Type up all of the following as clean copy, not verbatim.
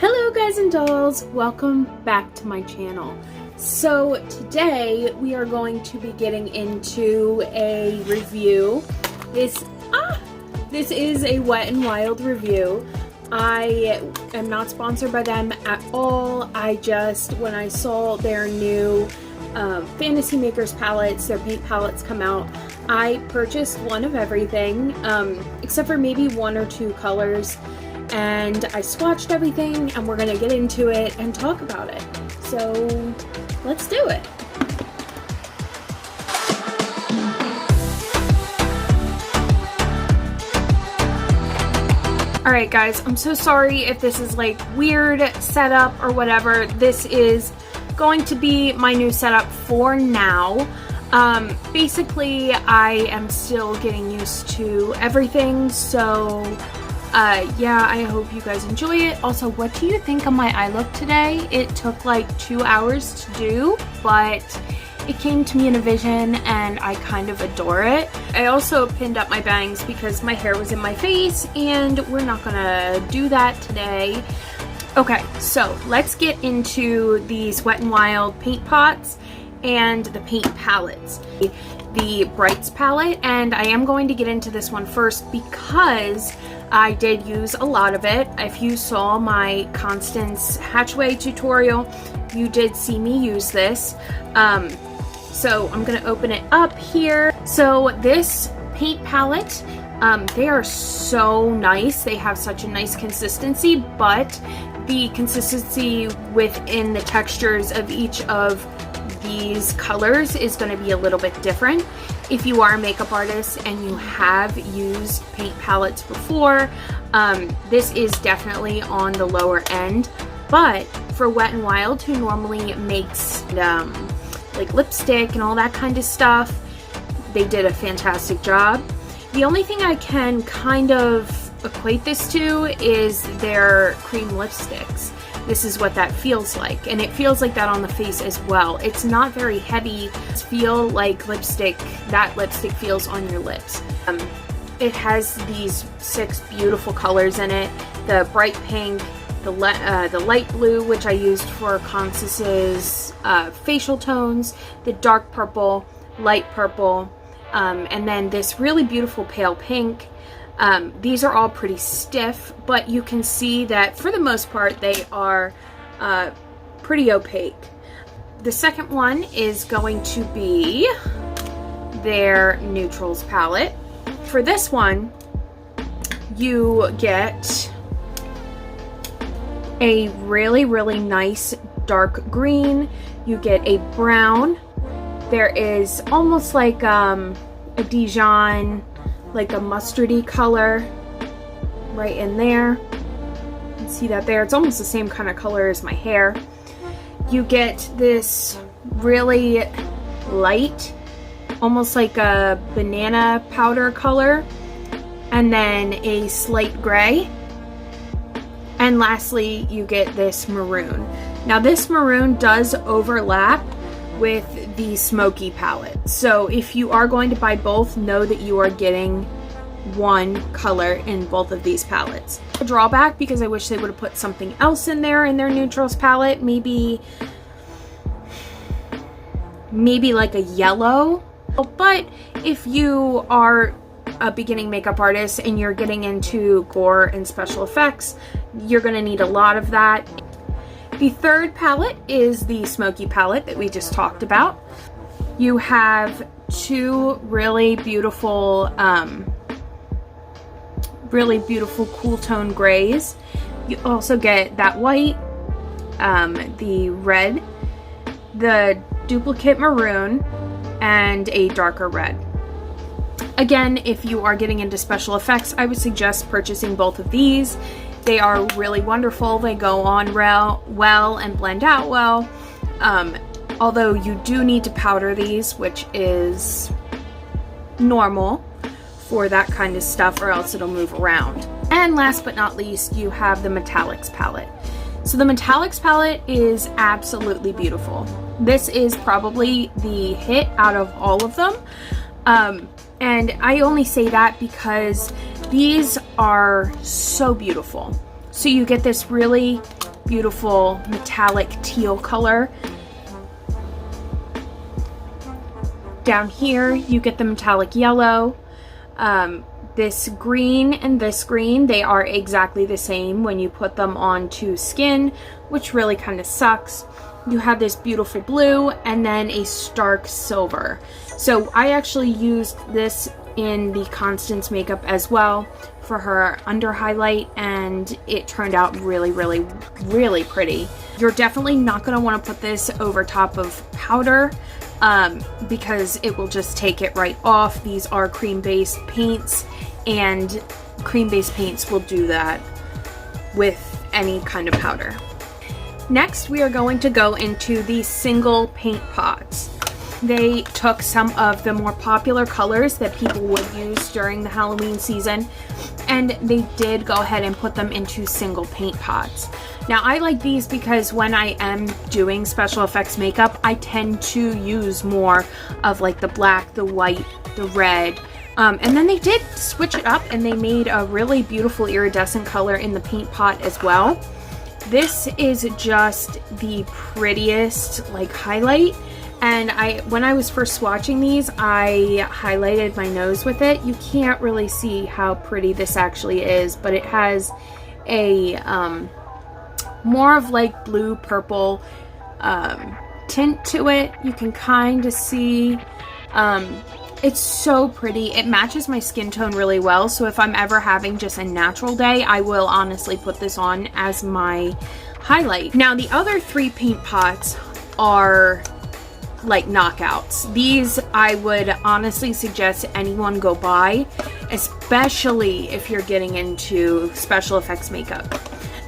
Hello guys and dolls, welcome back to my channel. So today we are going to be getting into a review. This is a Wet n Wild review. I am not sponsored by them at all. When I saw their new Fantasy Makers palettes, their paint palettes come out, I purchased one of everything, except for maybe one or two colors. And I swatched everything, and we're gonna get into it and talk about it. So let's do it. Alright guys, I'm so sorry if this is like weird setup or whatever. This is going to be my new setup for now. Basically I am still getting used to everything, so yeah, I hope you guys enjoy it. Also, what do you think of my eye look today? It took like 2 hours to do, but it came to me in a vision and I kind of adore it. I also pinned up my bangs because my hair was in my face, and we're not gonna do that today. Okay, so let's get into these Wet n Wild paint pots and the paint palettes. The Brights palette, and I am going to get into this one first because I did use a lot of it. If you saw my Constance Hatchway tutorial, you did see me use this. So I'm gonna open it up here. So this paint palette, they are so nice. They have such a nice consistency, but the consistency within the textures of each of these colors is going to be a little bit different. If you are a makeup artist and you have used paint palettes before, this is definitely on the lower end. But for Wet n Wild, who normally makes like lipstick and all that kind of stuff, they did a fantastic job. The only thing I can kind of equate this to is their cream lipsticks. This is what that feels like, and it feels like that on the face as well. It's not very heavy. It's feel like lipstick, that lipstick feels on your lips. It has these 6 beautiful colors in it. The bright pink, the light blue, which I used for Constance's facial tones, the dark purple, light purple, and then this really beautiful pale pink. These are all pretty stiff, but you can see that for the most part they are pretty opaque. The second one is going to be their Neutrals palette. For this one, you get a really, really nice dark green. You get a brown. There is almost like a Dijon, like a mustardy color right in there. You can see that there. It's almost the same kind of color as my hair. You get this really light, almost like a banana powder color, and then a slight gray. And lastly, you get this maroon. Now this maroon does overlap with the smoky palette. So if you are going to buy both, know that you are getting one color in both of these palettes. A drawback, because I wish they would have put something else in there in their Neutrals palette, maybe like a yellow. But if you are a beginning makeup artist and you're getting into gore and special effects, you're gonna need a lot of that. The third palette is the smoky palette that we just talked about. You have 2 really beautiful cool tone grays. You also get that white, the red, the duplicate maroon, and a darker red. Again, if you are getting into special effects, I would suggest purchasing both of these. They are really wonderful. They go on well and blend out well. Although you do need to powder these, which is normal for that kind of stuff, or else it'll move around. And last but not least, you have the Metallics palette. So the Metallics palette is absolutely beautiful. This is probably the hit out of all of them. And I only say that because these are so beautiful. So you get this really beautiful metallic teal color. Down here, you get the metallic yellow. This green and this green, they are exactly the same when you put them onto skin, which really kind of sucks. You have this beautiful blue and then a stark silver. So I actually used this in the Constance makeup as well for her under highlight, and it turned out really, really, really pretty. You're definitely not going to want to put this over top of powder because it will just take it right off. These are cream-based paints, and cream-based paints will do that with any kind of powder. Next, we are going to go into the single paint pots. They took some of the more popular colors that people would use during the Halloween season, and they did go ahead and put them into single paint pots. Now, I like these because when I am doing special effects makeup, I tend to use more of like the black, the white, the red, and then they did switch it up and they made a really beautiful iridescent color in the paint pot as well. This is just the prettiest like highlight, and when I was first swatching these, I highlighted my nose with it. You can't really see how pretty this actually is, but it has a more of like blue purple tint to it. You can kind of see it's so pretty. It matches my skin tone really well, so if I'm ever having just a natural day, I will honestly put this on as my highlight. Now, the other 3 paint pots are like knockouts. These I would honestly suggest anyone go buy, especially if you're getting into special effects makeup.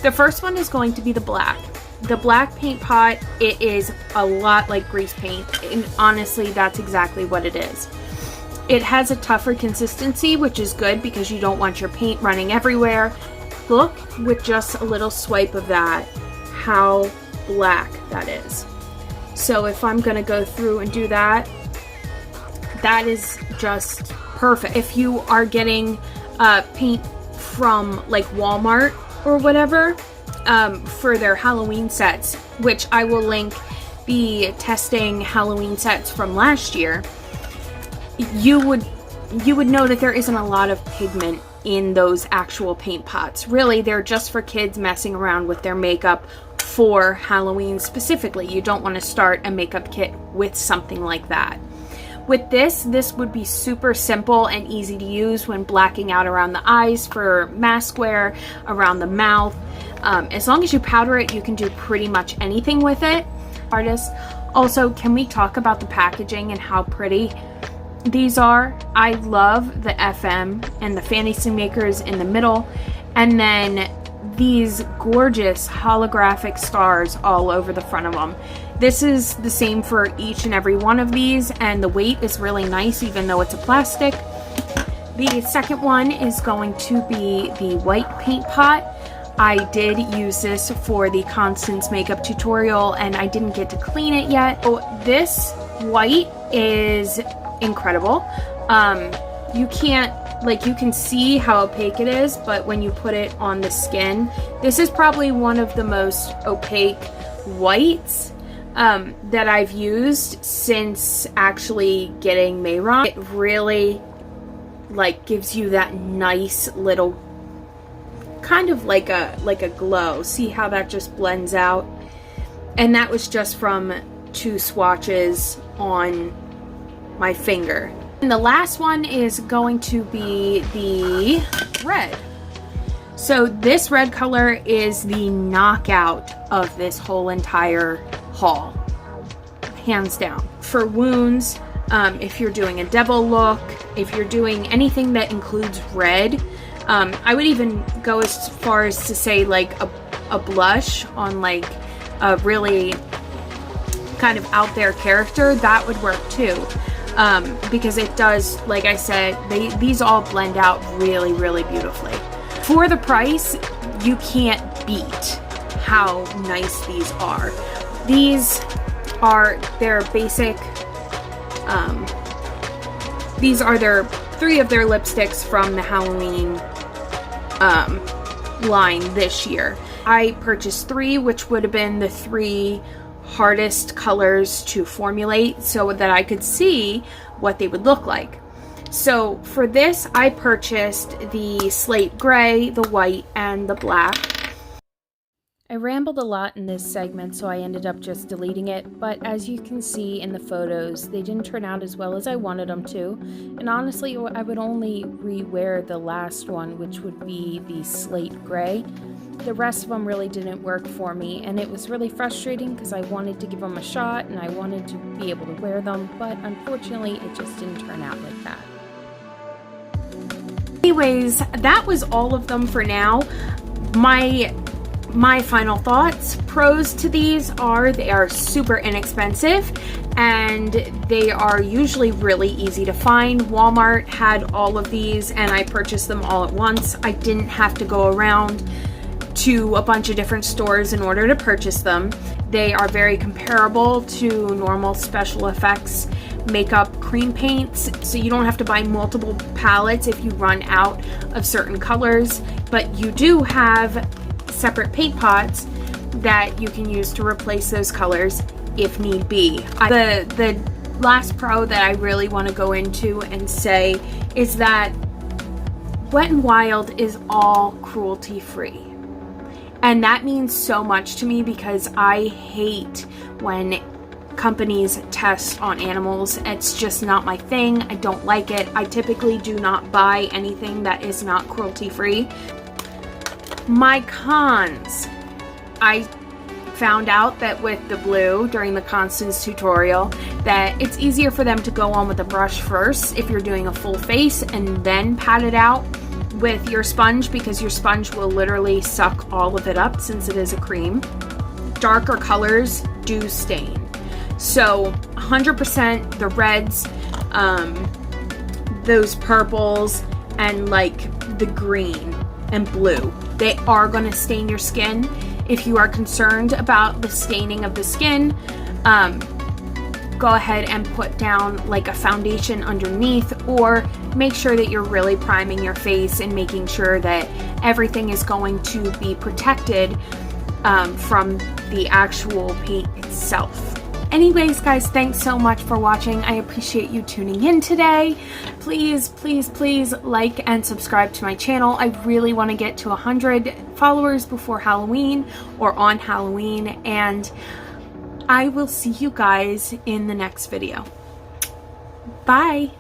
The first one is going to be the black. The black paint pot, it is a lot like grease paint, and honestly, that's exactly what it is. It has a tougher consistency, which is good because you don't want your paint running everywhere. Look, with just a little swipe of that, how black that is. So if I'm gonna go through and do that, that is just perfect. If you are getting paint from like Walmart or whatever, for their Halloween sets, which I will link the testing Halloween sets from last year, you would know that there isn't a lot of pigment in those actual paint pots. Really, they're just for kids messing around with their makeup for Halloween specifically. You don't want to start a makeup kit with something like that. With this would be super simple and easy to use when blacking out around the eyes for mask wear, around the mouth. As long as you powder it, you can do pretty much anything with it. Artists. Also, can we talk about the packaging and how pretty these are? I love the FM and the fantasy makers in the middle, and then these gorgeous holographic stars all over the front of them. This is the same for each and every one of these, and the weight is really nice even though it's a plastic. The second one is going to be the white paint pot. I did use this for the Constance makeup tutorial and I didn't get to clean it yet. So this white is incredible. You can't, like, you can see how opaque it is, but when you put it on the skin, this is probably one of the most opaque whites that I've used since actually getting Mayron. It really like gives you that nice little kind of like a glow. See how that just blends out? And that was just from 2 swatches on my finger. And the last one is going to be the red. So this red color is the knockout of this whole entire haul, hands down. For wounds, if you're doing a devil look, if you're doing anything that includes red, I would even go as far as to say like a blush on like a really kind of out there character, that would work too. Because it does, like I said, these all blend out really, really beautifully. For the price, you can't beat how nice these are. These are their basic, these are their 3 of their lipsticks from the Halloween line this year. I purchased 3, which would have been the 3 hardest colors to formulate so that I could see what they would look like. So for this, I purchased the slate gray, the white, and the black. I rambled a lot in this segment, so I ended up just deleting it, but as you can see in the photos, they didn't turn out as well as I wanted them to, and honestly, I would only rewear the last one, which would be the slate gray. The rest of them really didn't work for me, and it was really frustrating because I wanted to give them a shot and I wanted to be able to wear them, but unfortunately, it just didn't turn out like that. Anyways, that was all of them for now. My final thoughts, pros to these are they are super inexpensive and they are usually really easy to find. Walmart had all of these and I purchased them all at once. I didn't have to go around to a bunch of different stores in order to purchase them. They are very comparable to normal special effects makeup cream paints, so you don't have to buy multiple palettes if you run out of certain colors, but you do have separate paint pots that you can use to replace those colors if need be. The last pro that I really want to go into and say is that Wet n Wild is all cruelty free. And that means so much to me because I hate when companies test on animals. It's just not my thing. I don't like it. I typically do not buy anything that is not cruelty free. My cons. I found out that with the blue during the Constance tutorial that it's easier for them to go on with a brush first if you're doing a full face and then pat it out with your sponge because your sponge will literally suck all of it up since it is a cream. Darker colors do stain. So 100% the reds, those purples, and like the green and blue, they are going to stain your skin. If you are concerned about the staining of the skin, go ahead and put down like a foundation underneath, or make sure that you're really priming your face and making sure that everything is going to be protected from the actual paint itself. Anyways, guys, thanks so much for watching. I appreciate you tuning in today. Please, please, please like and subscribe to my channel. I really want to get to 100 followers before Halloween or on Halloween, and I will see you guys in the next video. Bye!